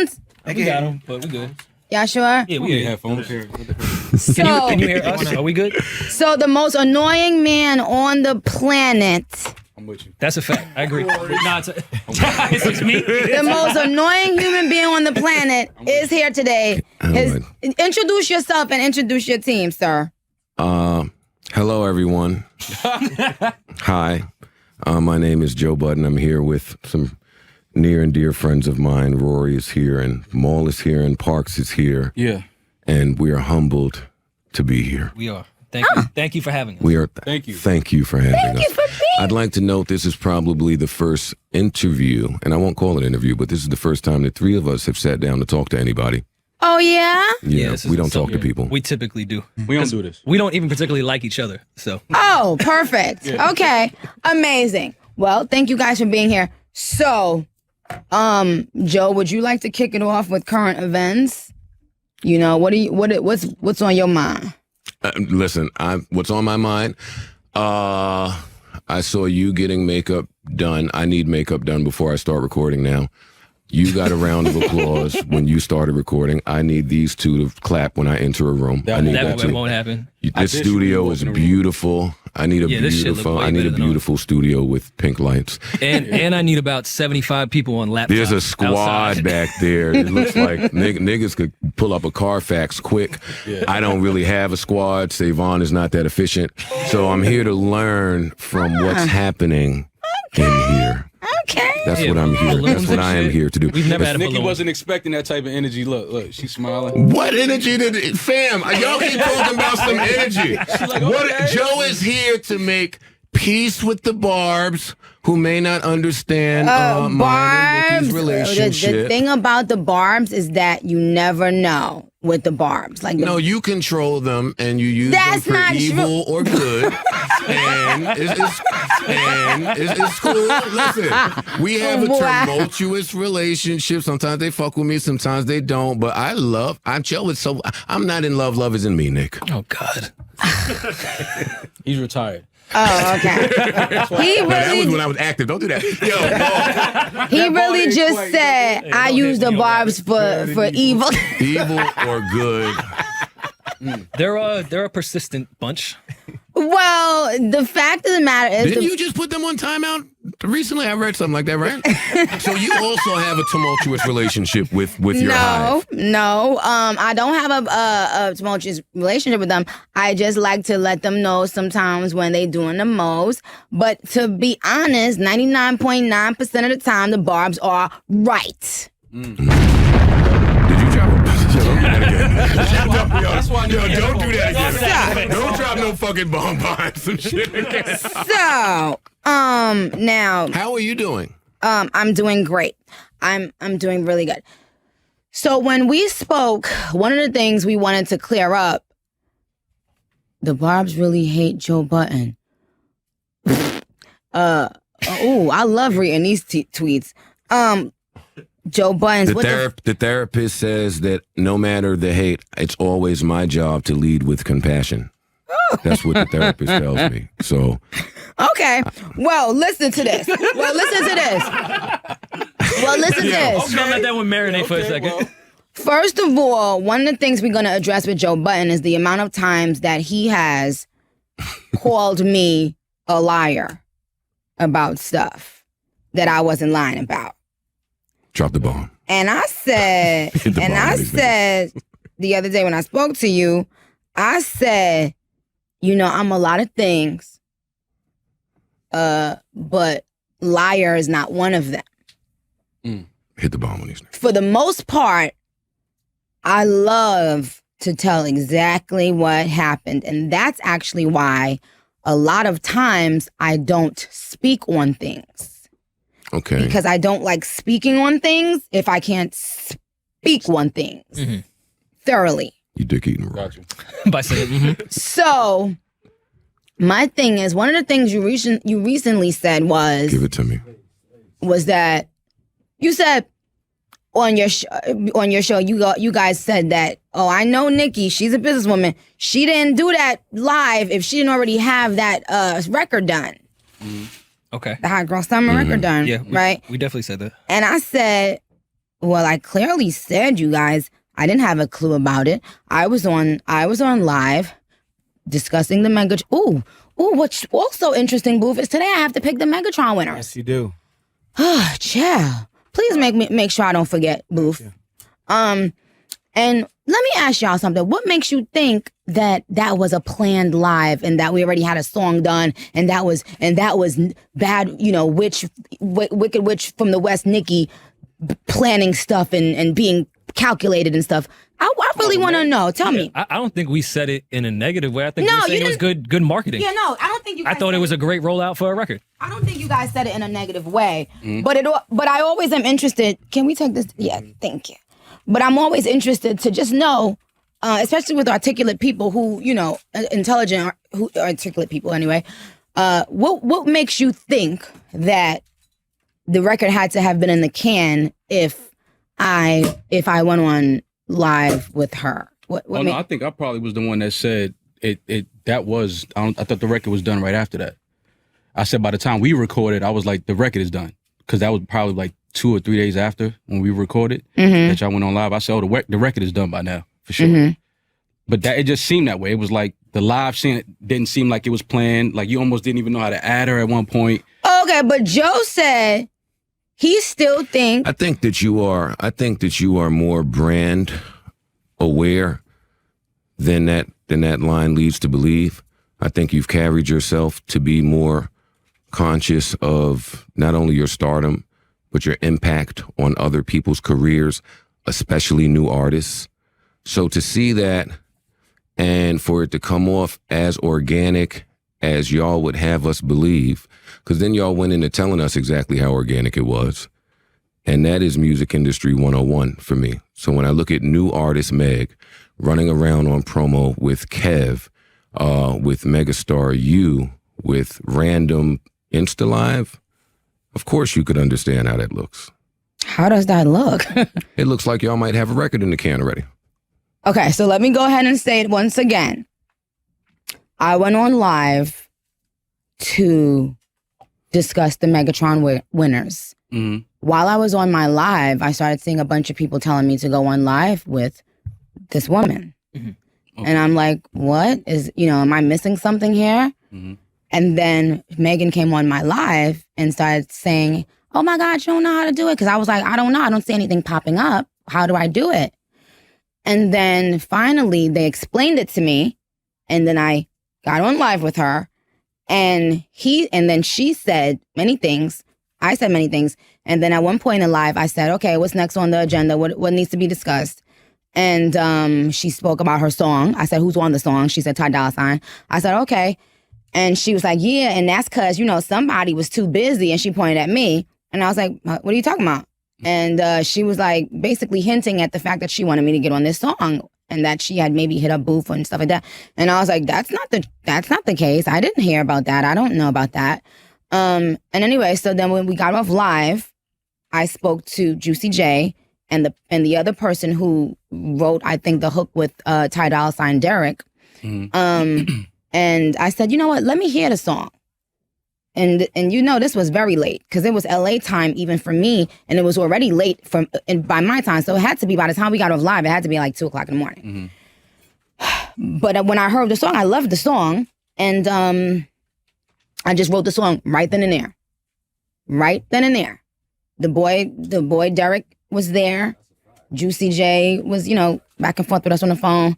headphones? We got them, but we good. Y'all sure? Yeah, we have headphones. So, Can you hear us? Are we good? So the most annoying man on the planet. I'm with you. That's a fact. I agree. It's me. The most annoying human being on the planet is here today. Introduce yourself and introduce your team, sir. Hello, everyone. Hi. My name is Joe Budden. I'm here with some near and dear friends of mine. Rory is here, and Maul is here, and Parks is here. Yeah. And we are humbled to be here. We are. Thank you. Thank you for having us. We are. Thank you. Thank you for having us. Thank you for being. I'd like to note this is probably the first interview, and I won't call it an interview, but this is the first time the three of us have sat down to talk to anybody. Oh, yeah? Yeah, we don't talk to people. We typically do. We don't do this. We don't even particularly like each other, so. Oh, perfect. Okay. Amazing. Well, thank you guys for being here. So, Joe, would you like to kick it off with current events? You know, what's on your mind? Listen, what's on my mind? I saw you getting makeup done. I need makeup done before I start recording now. You got a round of applause when you started recording. I need these two to clap when I enter a room. That won't happen. This studio is beautiful. I need a beautiful studio with pink lights. And I need about 75 people on laptops. There's a squad outside. back there. It looks like niggas could pull up a Carfax quick. Yeah. I don't really have a squad. Savon is not that efficient. So I'm here to learn from what's happening in here. Okay. That's what I'm here. That's what I am here to do. We've never had a Nikki balloon. wasn't expecting that type of energy. Look, she's smiling. What energy fam? Y'all keep talking about some energy. Like, okay. Joe is here to make peace with the Barbs, who may not understand mine and Nikki's relationship. The thing about the Barbs is that you never know with the Barbs. Like no, you control them and you use them for evil or good. And it's cool. Listen, we have a tumultuous relationship. Sometimes they fuck with me, sometimes they don't. But I'm chill with I'm not in love. Love is in me, Nick. Oh, God. He's retired. Oh, okay. That was when I was active. Don't do that. Yo, he really just said, I use the Barbs for evil. Evil or good. They're a persistent bunch. Well, the fact of the matter is... Didn't you just put them on timeout recently? I read something like that, right? So you also have a tumultuous relationship with your hive. No, I don't have a tumultuous relationship with them. I just like to let them know sometimes when they doing the most. But to be honest, 99.9% of the time, the Barbs are right. Did you drop don't do that again. That's why Don't do that again. Don't drop no fucking bomb behind some shit again. So, now... How are you doing? I'm doing great. I'm doing really good. So when we spoke, one of the things we wanted to clear up, the Barbs really hate Joe Budden. I love reading these tweets. Joe Budden's... The therapist says that no matter the hate, it's always my job to lead with compassion. That's what the therapist tells me. So... Okay. Well, listen to this. I'm gonna let that one marinate for a second. Well. First of all, one of the things we're going to address with Joe Budden is the amount of times that he has called me a liar about stuff that I wasn't lying about. Drop the bomb. And I said, the other day when I spoke to you, I said, I'm a lot of things, but liar is not one of them. Hit the bomb on these things. For the most part, I love to tell exactly what happened. And that's actually why a lot of times I don't speak on things. Okay. Because I don't like speaking on things if I can't speak on things thoroughly. You dick eating right. Gotcha. By saying, So, my thing is, one of the things you recently said was... Give it to me. Was that you said on your show, you guys said that, oh, I know Nicki, she's a businesswoman. She didn't do that live if she didn't already have that record done. Okay. The Hot Girl Summer record done, Yeah, right? We definitely said that. And I said, well, I clearly said, you guys, I didn't have a clue about it. I was on live discussing the Megatron. Ooh, what's also interesting, Booth, is today I have to pick the Megatron winner. Yes, you do. Chill. Please make sure I don't forget, Booth. Yeah. And let me ask y'all something. What makes you think that was a planned live and that we already had a song done and that was bad, Wicked Witch from the West, Nicki, planning stuff and being calculated and stuff? I really want to know. Tell me. I don't think we said it in a negative way. I think we were saying it was good marketing. Yeah, no, I don't think you guys I thought it was a great rollout for a record. I don't think you guys said it in a negative way. But I always am interested. Can we take this? Yeah, thank you. But I'm always interested to just know, especially with articulate people who, articulate people anyway, what makes you think that the record had to have been in the can if I went on live with her? No, I think I probably was the one that said it. I thought the record was done right after that. I said by the time we recorded, I was like, the record is done. Because that was probably like 2 or 3 days after when we recorded that y'all went on live. I said, the record is done by now, for sure. But it just seemed that way. It was like the live scene didn't seem like it was planned. Like you almost didn't even know how to add her at one point. Okay, but Joe said he still thinks. I think that you are more brand aware than that line leads to believe. I think you've carried yourself to be more conscious of not only your stardom, but your impact on other people's careers, especially new artists. So to see that and for it to come off as organic as y'all would have us believe, because then y'all went into telling us exactly how organic it was. And that is music industry 101 for me. So when I look at new artist Meg running around on promo with Kev, with Megastar U, with random Insta Live, of course you could understand how that looks. How does that look? It looks like y'all might have a record in the can already. Okay, so let me go ahead and say it once again. I went on live to discuss the Megatron winners. While I was on my live, I started seeing a bunch of people telling me to go on live with this woman. Okay. And I'm like, what is, am I missing something here? And then Megan came on my live and started saying, oh my God, you don't know how to do it. Because I was like, I don't know. I don't see anything popping up. How do I do it? And then finally they explained it to me. And then I got on live with her. And then she said many things. I said many things. And then at one point in live, I said, okay, what's next on the agenda? What needs to be discussed? And she spoke about her song. I said, who's on the song? She said, Ty Dolla $ign. I said, okay. And she was like, yeah, and that's because, somebody was too busy. And she pointed at me. And I was like, what are you talking about? And she was like basically hinting at the fact that she wanted me to get on this song and that she had maybe hit up Booth and stuff like that. And I was like, that's not the case. I didn't hear about that. I don't know about that. And anyway, so then when we got off live, I spoke to Juicy J and the other person who wrote, I think, the hook with Ty Dolla $ign, Derek. And I said, you know what? Let me hear the song. And this was very late because it was LA time even for me, and it was already late by my time. So it had to be, by the time we got off live, it had to be like 2:00 in the morning. But when I heard the song, I loved the song, and I just wrote the song right then and there. Right then and there. The boy Derek was there. Juicy J was, back and forth with us on the phone.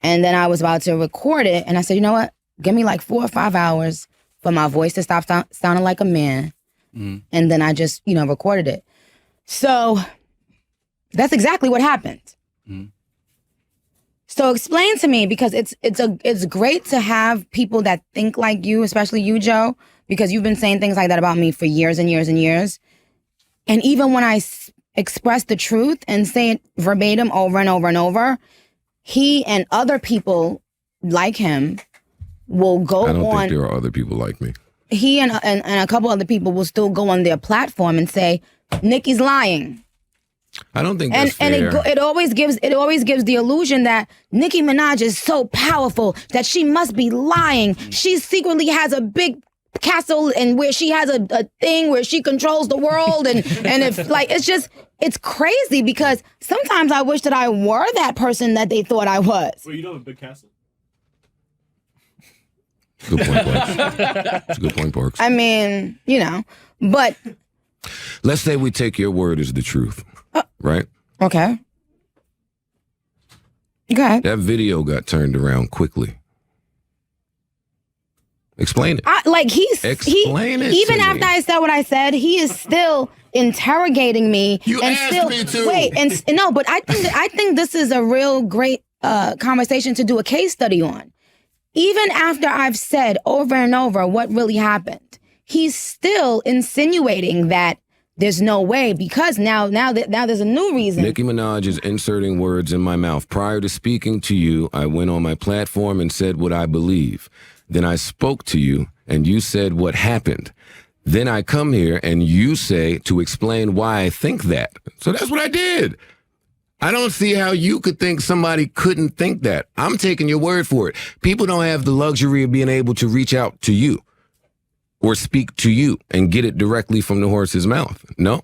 And then I was about to record it, and I said, you know what? Give me like 4 or 5 hours for my voice to stop sounding like a man. And then I just, recorded it. So that's exactly what happened. So explain to me, because it's great to have people that think like you, especially you, Joe, because you've been saying things like that about me for years and years and years. And even when I express the truth and say it verbatim over and over and over, he and other people like him will go on. I don't think there are other people like me. He and a couple other people will still go on their platform and say, Nicki's lying. I don't think that's fair. And it always gives the illusion that Nicki Minaj is so powerful that she must be lying. She secretly has a big castle and where she has a thing where she controls the world and if like it's just it's crazy because sometimes I wish that I were that person that they thought I was. Well, you know a big castle. Good point, Parks. It's a good point, Parks. I mean, but Let's say we take your word as the truth, right? okay. Okay. That video got turned around quickly. Explain it. Explain it. Even after I said what I said, he is still interrogating me. You and asked still, me to. Wait, and no, but I think this is a real great conversation to do a case study on. Even after I've said over and over what really happened, he's still insinuating that there's no way because now there's a new reason. Nicki Minaj is inserting words in my mouth. Prior to speaking to you, I went on my platform and said what I believe. Then I spoke to you and you said what happened. Then I come here and you say to explain why I think that. So that's what I did. I don't see how you could think somebody couldn't think that. I'm taking your word for it. People don't have the luxury of being able to reach out to you or speak to you and get it directly from the horse's mouth. No?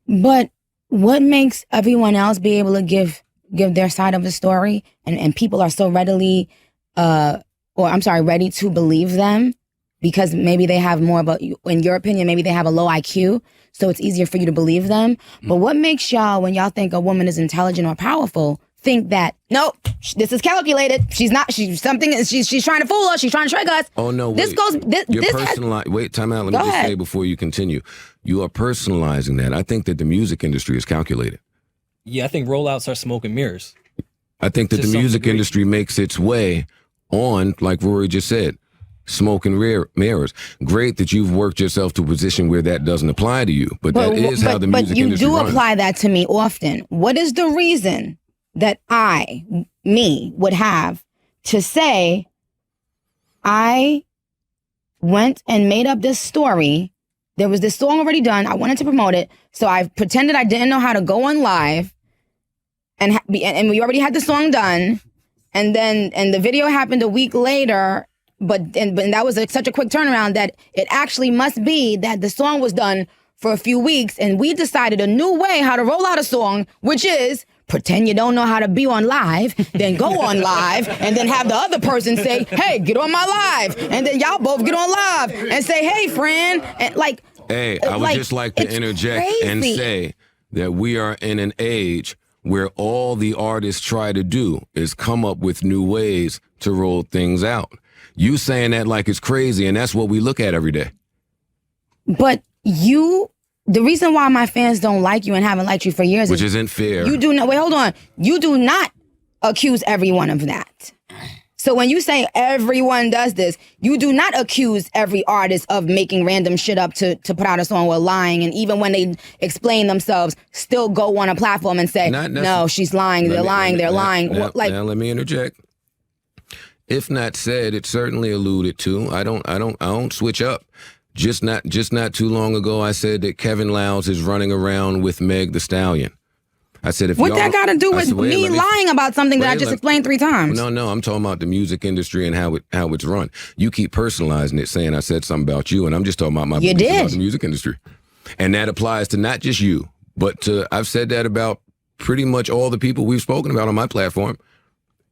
But what makes everyone else be able to give their side of the story and people are so ready to believe them because maybe they have more about, in your opinion, maybe they have a low IQ, so it's easier for you to believe them. But what makes y'all, when y'all think a woman is intelligent or powerful, think that, nope, this is calculated. She's not, she's trying to fool us. She's trying to trick us. Oh, no, This wait. goes, You're this personalizing. Wait, time out. Let me Go just ahead. say before you continue. You are personalizing that. I think that the music industry is calculated. Yeah, I think rollouts are smoke and mirrors. I think that To the some music degree. industry makes its way on, like Rory just said, smoke and mirrors. Great that you've worked yourself to a position where that doesn't apply to you, but that is how the music industry But you do runs. apply that to me often. What is the reason that me, would have to say, I went and made up this story. There was this song already done. I wanted to promote it. So I pretended I didn't know how to go on live. And we already had the song done. And the video happened a week later. But that was such a quick turnaround that it actually must be that the song was done for a few weeks. And we decided a new way how to roll out a song, which is pretend you don't know how to be on live, then go on live, and then have the other person say, hey, get on my live. And then y'all both get on live and say, hey, friend. And Hey, I would just like to it's interject and crazy. say that we are in an age where all the artists try to do is come up with new ways to roll things out. You saying that like it's crazy, and that's what we look at every day. But the reason why my fans don't like you and haven't liked you for years Which is isn't fair. you do not, wait, hold on. You do not accuse everyone of that. So when you say everyone does this, you do not accuse every artist of making random shit up to put out a song or lying. And even when they explain themselves, still go on a platform and say, no, she's lying. They're lying. Now, let me interject. If not said, it's certainly alluded to. I don't switch up. Just not too long ago, I said that Kevin Lowndes is running around with Meg the Stallion. I said, if what y'all, that got to do with me lying about something that I just explained 3 times? No, I'm talking about the music industry and how it's run. You keep personalizing it, saying I said something about you, and I'm just talking about about the music industry. And that applies to not just you, but I've said that about pretty much all the people we've spoken about on my platform.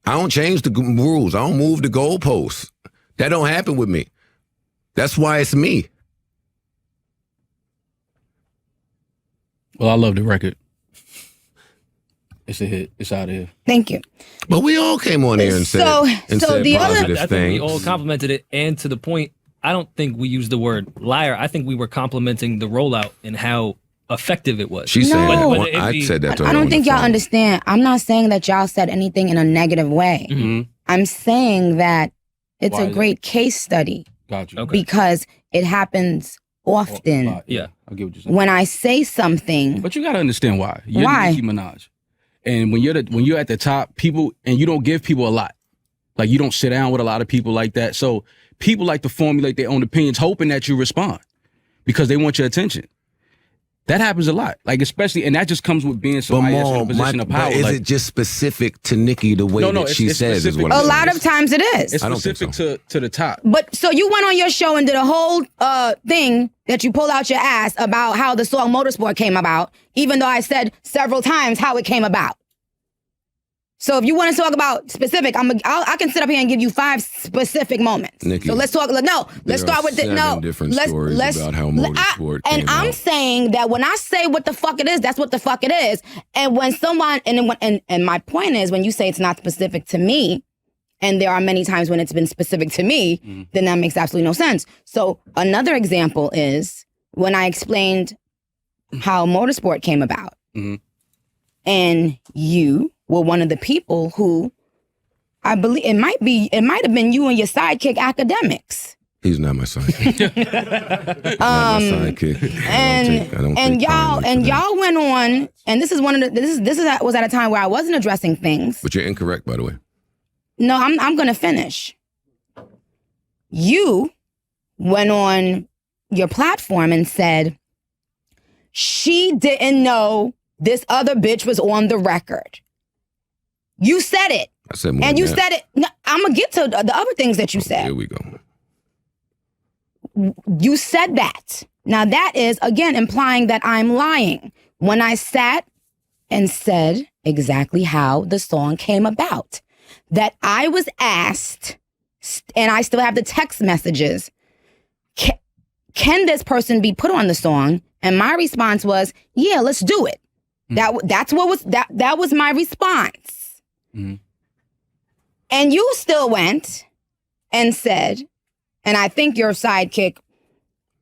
I don't change the rules. I don't move the goalposts. That don't happen with me. That's why it's me. Well, I love the record. It's a hit. It's out of here. Thank you. But we all came on here and said the positive I think things. we all complimented it, and to the point, I don't think we used the word liar. I think we were complimenting the rollout and how effective it was. She's saying No. that. I said that to her. I don't on think the y'all phone. understand. I'm not saying that y'all said anything in a negative way. Mm-hmm. I'm saying that it's Why a is great case study Got you. Okay. because it happens often. Yeah. I get what you're saying. When I say something, But you got to understand why. You're Why? Nicki Minaj. And when you're at the top, people, and you don't give people a lot. Like, you don't sit down with a lot of people like that. So people like to formulate their own opinions, hoping that you respond because they want your attention. That happens a lot. Like, especially, and that just comes with being But somebody that's in a Mom, position of power. but is like, it just specific to Nicki the way that she it's says is specific. what A I'm saying? lot of times it is. it's I don't think specific to the top. But so you went on your show and did a whole thing that you pulled out your ass about how the song Motorsport came about, even though I said several times how it came about. So if you want to talk about specific, I can sit up here and give you 5 specific moments. Nikki, so let's talk. Let's start with different stories about how Motorsport came And I'm out. saying that when I say what the fuck it is, that's what the fuck it is. And when someone and my point is, when you say it's not specific to me, and there are many times when it's been specific to me, then that makes absolutely no sense. So another example is when I explained how Motorsport came about, and you were one of the people who, I believe it might have been you and your sidekick Academics. He's not my sidekick. Not my sidekick. And y'all went on, and this is was at a time where I wasn't addressing things. But you're incorrect, by the way. No, I'm gonna finish. You went on your platform and said she didn't know this other bitch was on the record. You said it. I said more And than you that. said it. No, I'm gonna get to the other things that you said. Here we go. You said that. Now that is, again, implying that I'm lying. When I sat and said exactly how the song came about, that I was asked, and I still have the text messages, can this person be put on the song? And my response was, yeah, let's do it. That was my response. And you still went and said, and I think your sidekick,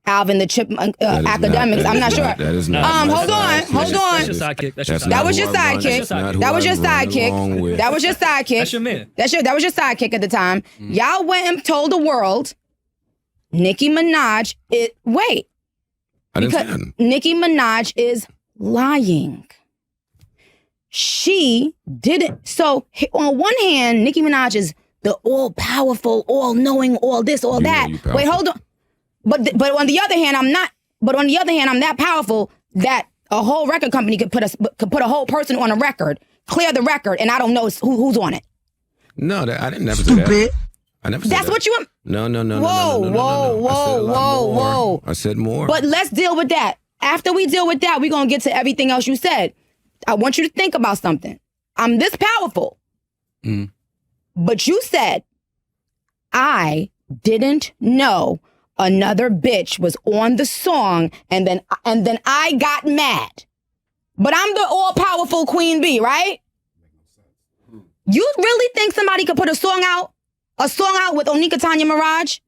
Alvin the Chipmunk, Academics, I'm not sure. That is not. Hold on. That's your sidekick. That was your sidekick. That was your sidekick. That was your sidekick. That's your man. That was your sidekick at the time. Y'all went and told the world, Nicki Minaj, wait. I didn't say Because nothing. Nicki Minaj is lying. She didn't. So on one hand, Nicki Minaj is the all-powerful, all-knowing, all this, all that. Wait, hold on. But on the other hand, I'm not. But on the other hand, I'm that powerful that a whole record company could put a whole person on a record, clear the record, and I don't know who's on it. No, I didn't never say that. I never said That's that. what you. No. Whoa. I said more. But let's deal with that. After we deal with that, we're gonna get to everything else you said. I want you to think about something. I'm this powerful. But you said, I didn't know another bitch was on the song, and then I got mad. But I'm the all-powerful Queen Bee, right? You really think somebody could put a song out with Onika Tanya Mirage?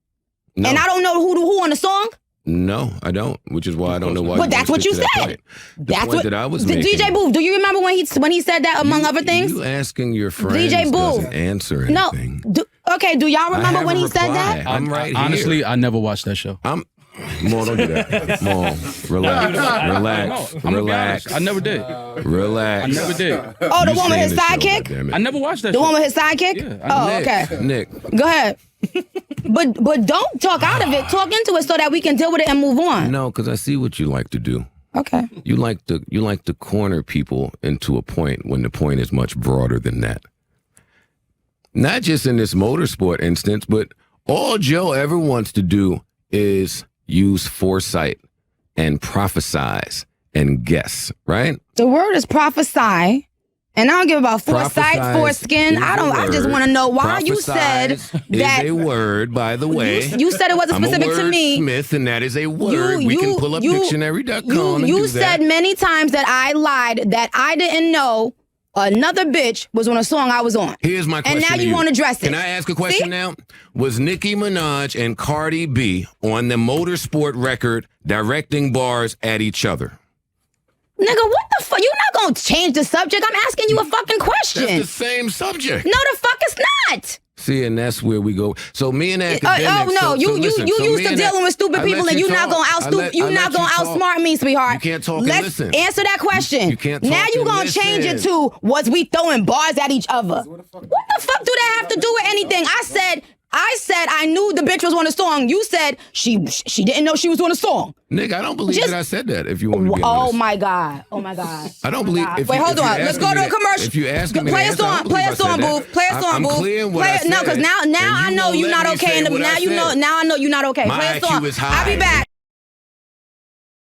No. And I don't know who on the song? No, I don't. Which is why I don't know why. But that's what you said. The point that I was making. DJ Boo, do you remember when he said that among other things? You asking your friends DJ Boo. doesn't answer anything. No. Do y'all remember when he said that? I'm right here. Honestly, I never watched that show. Mo, don't do that. Mo, relax. I'm gonna be honest. I never did. Relax. I never did. Oh, the You one with seen his the show, sidekick? goddammit. I never watched that The show. one with his sidekick? Yeah, Okay. Nick, Go ahead. But don't talk out of it. Talk into it so that we can deal with it and move on. no, because I see what you like to do. Okay. You like to corner people into a point when the point is much broader than that. Not just in this motorsport instance, but all Joe ever wants to do is use foresight and prophesize and guess, right? The word is prophesy. And I don't give about foresight, Prophesize foreskin. is I a just word. want to know why you said Prophesize that. is a word, by the way. You said it wasn't specific to me. I'm a wordsmith, and that is a word. We can pull up dictionary.com and You do said that. many times that I lied, that I didn't know another bitch was on a song I was on. Here's my question. And now to you want to address it. Can I ask a question See? now? Was Nicki Minaj and Cardi B on the motorsport record directing bars at each other? Nigga, what the fuck? You're not going to change the subject. I'm asking you a fucking question. That's the same subject. No, the fuck it's not. See, and that's where we go. So me and Academics. You used to dealing with stupid people, and you're not gonna outsmart me, sweetheart. You can't talk and Let's listen. answer that question. You can't talk now you and gonna change it listen. to was we throwing bars at each other? What the fuck do that have to do with anything? I said I said I knew the bitch was on a song. You said she didn't know she was on a song. Nick, I don't believe that I said that. If you want me to be honest. Oh my God. I don't believe. Wait, hold on. Let's go to a commercial. If you ask me, play a song, Booth. Play a song, Booth. I'm clear what I said. No, because now I know you're not okay. Now I know you're not okay. Play a song. My IQ is high. I'll be back.